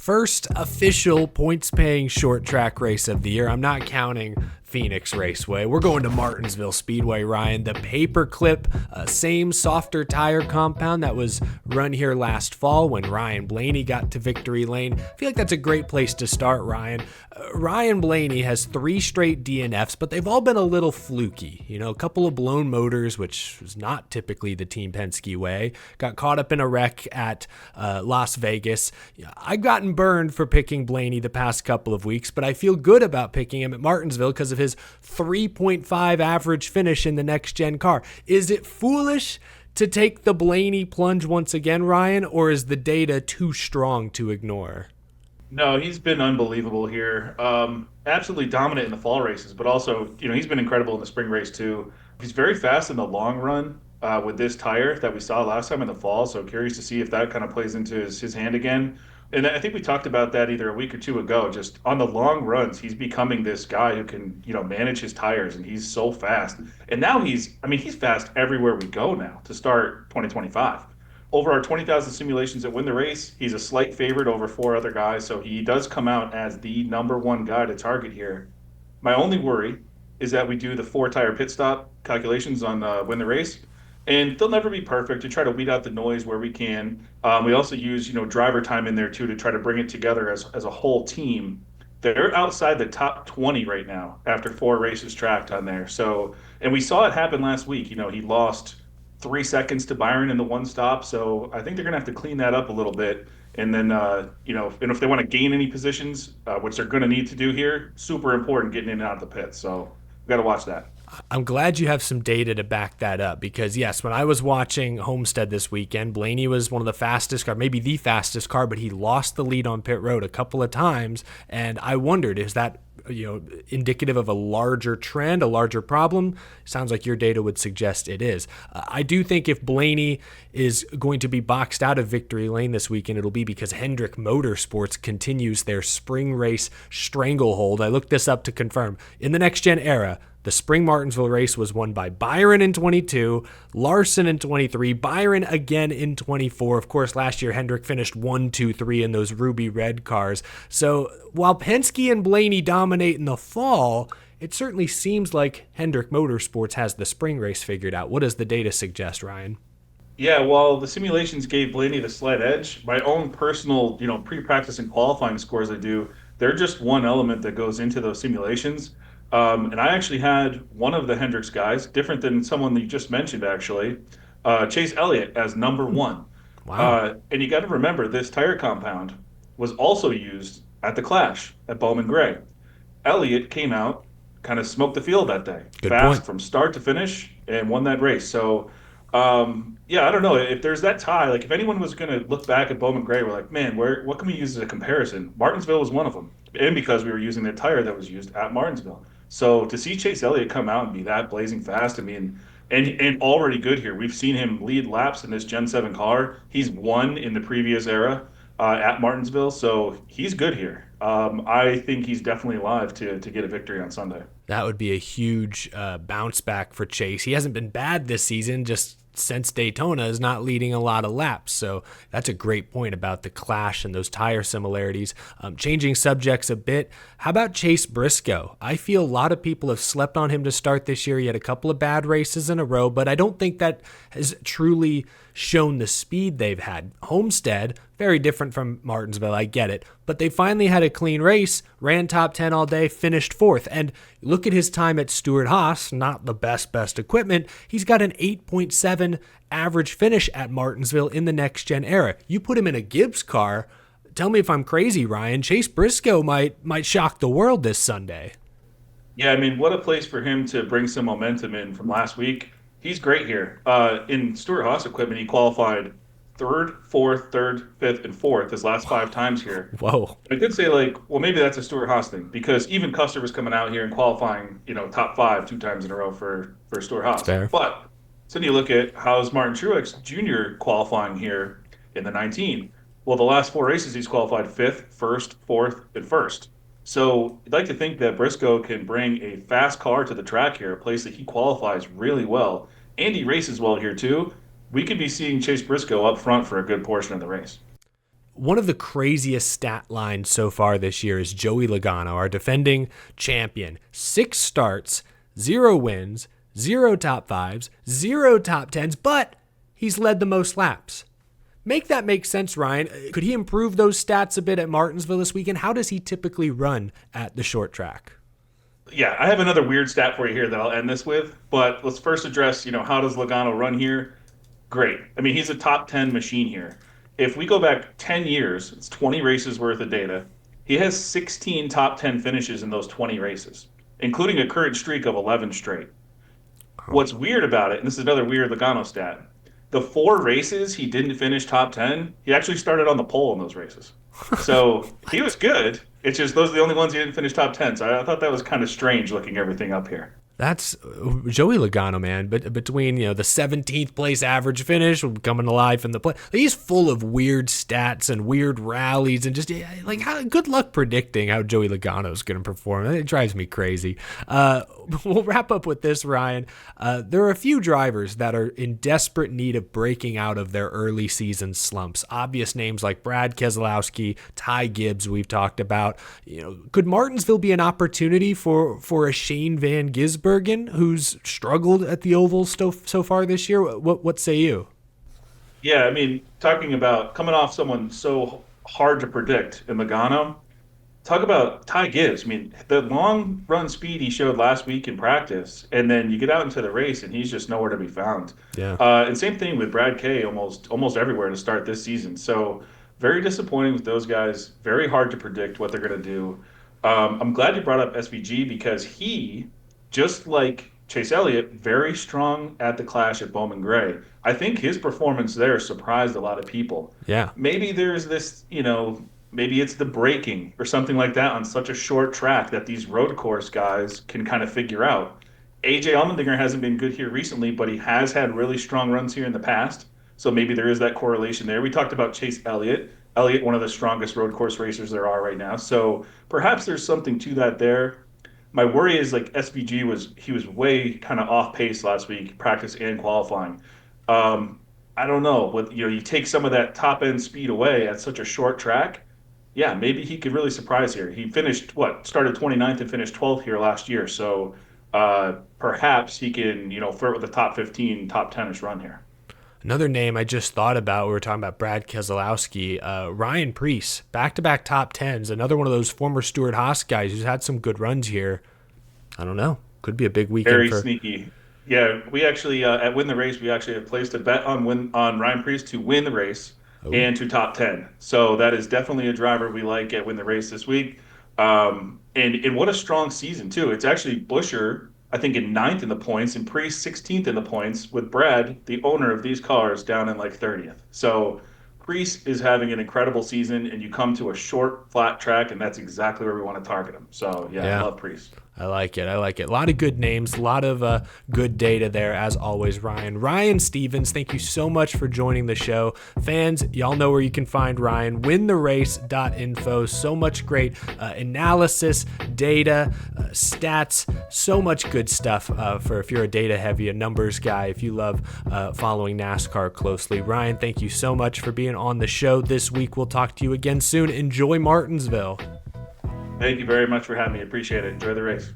First official points-paying short track race of the year. I'm not counting Phoenix Raceway. We're going to Martinsville Speedway, Ryan. The paperclip, same softer tire compound that was run here last fall when Ryan Blaney got to victory lane. I feel like that's a great place to start, Ryan. Ryan Blaney has 3 straight DNFs, but they've all been a little fluky. You know, a couple of blown motors, which was not typically the Team Penske way. Got caught up in a wreck at Las Vegas. I've gotten burned for picking Blaney the past couple of weeks, but I feel good about picking him at Martinsville because of his 3.5 average finish in the next-gen car. Is it foolish to take the Blaney plunge once again, Ryan, or is the data too strong to ignore? No, he's been unbelievable here. Absolutely dominant in the fall races, but also, he's been incredible in the spring race too. He's very fast in the long run with this tire that we saw last time in the fall. So curious to see if that kind of plays into his hand again. And I think we talked about that either a week or two ago. Just on the long runs, he's becoming this guy who can, manage his tires, and he's so fast. And now he's fast everywhere we go now to start 2025. Over our 20,000 simulations that win the race, he's a slight favorite over 4 other guys, so he does come out as the number 1 guy to target here. My only worry is that we do the 4-tire pit stop calculations on win the race, and they'll never be perfect to try to weed out the noise where we can. We also use, driver time in there too to try to bring it together as a whole team. They're outside the top 20 right now after 4 races tracked on there. So, and we saw it happen last week. He lost 3 seconds to Byron in the one stop. So I think they're going to have to clean that up a little bit. And then, and if they want to gain any positions, which they're going to need to do here, super important getting in and out of the pit. So we got to watch that. I'm glad you have some data to back that up because, yes, when I was watching Homestead this weekend, Blaney was one of the fastest car, maybe the fastest car, but he lost the lead on pit road a couple of times. And I wondered, is that indicative of a larger trend, a larger problem? Sounds like your data would suggest it is. I do think if Blaney is going to be boxed out of victory lane this weekend, it'll be because Hendrick Motorsports continues their spring race stranglehold. I looked this up to confirm. In the next-gen era, the spring Martinsville race was won by Byron in 22, Larson in 23, Byron again in 24. Of course, last year Hendrick finished 1, 2, 3 in those ruby red cars. So while Penske and Blaney dominate in the fall, it certainly seems like Hendrick Motorsports has the spring race figured out. What does the data suggest, Ryan? Yeah, well, the simulations gave Blaney the slight edge. My own personal, pre-practice and qualifying scores I do, they're just one element that goes into those simulations. And I actually had one of the Hendricks guys, different than someone that you just mentioned, actually, Chase Elliott as number 1. Wow. And you got to remember, this tire compound was also used at the Clash at Bowman Gray. Elliott came out, kind of smoked the field that day, Good fast point. from start to finish, and won that race. So, yeah, I don't know. If there's that tie, like if anyone was going to look back at Bowman Gray, we're like, man, what can we use as a comparison? Martinsville was one of them. And because we were using the tire that was used at Martinsville. So to see Chase Elliott come out and be that blazing fast, and already good here. We've seen him lead laps in this Gen 7 car. He's won in the previous era at Martinsville, so he's good here. I think he's definitely alive to get a victory on Sunday. That would be a huge bounce back for Chase. He hasn't been bad this season, just since Daytona is not leading a lot of laps. So that's a great point about the Clash and those tire similarities. Changing subjects a bit, how about Chase Briscoe? I feel a lot of people have slept on him to start this year. He had a couple of bad races in a row, but I don't think that has truly shown the speed they've had. Homestead, very different from Martinsville, I get it, but they finally had a clean race, ran top 10 all day, finished 4th. And look at his time at Stewart-Haas, not the best equipment. He's got an 8.7 average finish at Martinsville in the next-gen era. You put him in a Gibbs car, tell me if I'm crazy, Ryan, Chase Briscoe might shock the world this Sunday. Yeah, I mean, what a place for him to bring some momentum in from last week. He's great here. In Stewart-Haas equipment, he qualified 3rd, 4th, 3rd, 5th, and 4th his last 5 times here. Whoa. I could say, well, maybe that's a Stewart-Haas thing, because even Custer was coming out here and qualifying, top 5 2 times in a row for Stewart-Haas. Fair. But so then you look at how's Martin Truex Jr. qualifying here in the 19. Well, the last 4 races he's qualified 5th, 1st, 4th, and 1st. So you'd like to think that Briscoe can bring a fast car to the track here, a place that he qualifies really well, and he races well here too. We could be seeing Chase Briscoe up front for a good portion of the race. one of the craziest stat lines so far this year is Joey Logano, our defending champion. 6 starts, 0 wins, 0 top 5s, 0 top 10s, but he's led the most laps. Make that make sense, Ryan. Could he improve those stats a bit at Martinsville this weekend? How does he typically run at the short track? Yeah, I have another weird stat for you here that I'll end this with, but let's first address, how does Logano run here? Great. I mean, he's a top 10 machine here. If we go back 10 years, it's 20 races worth of data. He has 16 top 10 finishes in those 20 races, including a current streak of 11 straight. What's weird about it, and this is another weird Logano stat, the 4 races he didn't finish top 10, he actually started on the pole in those races. So he was good. It's just those are the only ones he didn't finish top 10. So I thought that was kind of strange looking everything up here. That's Joey Logano, man. But between the 17th place average finish coming to life in the play, he's full of weird stats and weird rallies and just good luck predicting how Joey Logano is going to perform. It drives me crazy. We'll wrap up with this, Ryan. There are a few drivers that are in desperate need of breaking out of their early season slumps. Obvious names like Brad Keselowski, Ty Gibbs, we've talked about. Could Martinsville be an opportunity for a Shane Van Gisbergen, who's struggled at the oval so far this year? What say you? Yeah, I mean, talking about coming off someone so hard to predict in Logano, talk about Ty Gibbs. I mean, the long run speed he showed last week in practice, and then you get out into the race, and he's just nowhere to be found. Yeah. And same thing with Brad K. Almost everywhere to start this season. So very disappointing with those guys. Very hard to predict what they're going to do. I'm glad you brought up SVG because he, just like Chase Elliott, very strong at the Clash at Bowman Gray. I think his performance there surprised a lot of people. Yeah. Maybe there's this, maybe it's the braking or something like that on such a short track that these road course guys can kind of figure out. AJ Allmendinger hasn't been good here recently, but he has had really strong runs here in the past. So maybe there is that correlation there. We talked about Chase Elliott. Elliott, one of the strongest road course racers there are right now. So perhaps there's something to that there. My worry is SVG was way kind of off pace last week, practice and qualifying. I don't know. You take some of that top end speed away at such a short track. Yeah, maybe he could really surprise here. He finished started 29th and finished 12th here last year. So perhaps he can flirt with a top 15, top 10ish run here. Another name I just thought about, we were talking about Brad Keselowski, Ryan Preece, back-to-back top 10s, another one of those former Stewart Haas guys who's had some good runs here. I don't know. Could be a big weekend. Very sneaky. Yeah, we actually, at Win the Race, we actually have placed a bet on Ryan Preece to win the race and to top 10. So that is definitely a driver we like at Win the Race this week. And what a strong season, too. It's actually Buescher, I think, in 9th in the points, and Preece 16th in the points, with Brad, the owner of these cars, down in 30th. So Preece is having an incredible season, and you come to a short, flat track, and that's exactly where we want to target him. So, yeah. I love Preece. I like it. A lot of good names, a lot of good data there, as always, Ryan. Ryan Stevens, thank you so much for joining the show. Fans, y'all know where you can find Ryan, wintherace.info. So much great analysis, data, stats, so much good stuff for if you're a data heavy, a numbers guy, if you love following NASCAR closely. Ryan, thank you so much for being on the show this week. We'll talk to you again soon. Enjoy Martinsville. Thank you very much for having me. Appreciate it. Enjoy the race.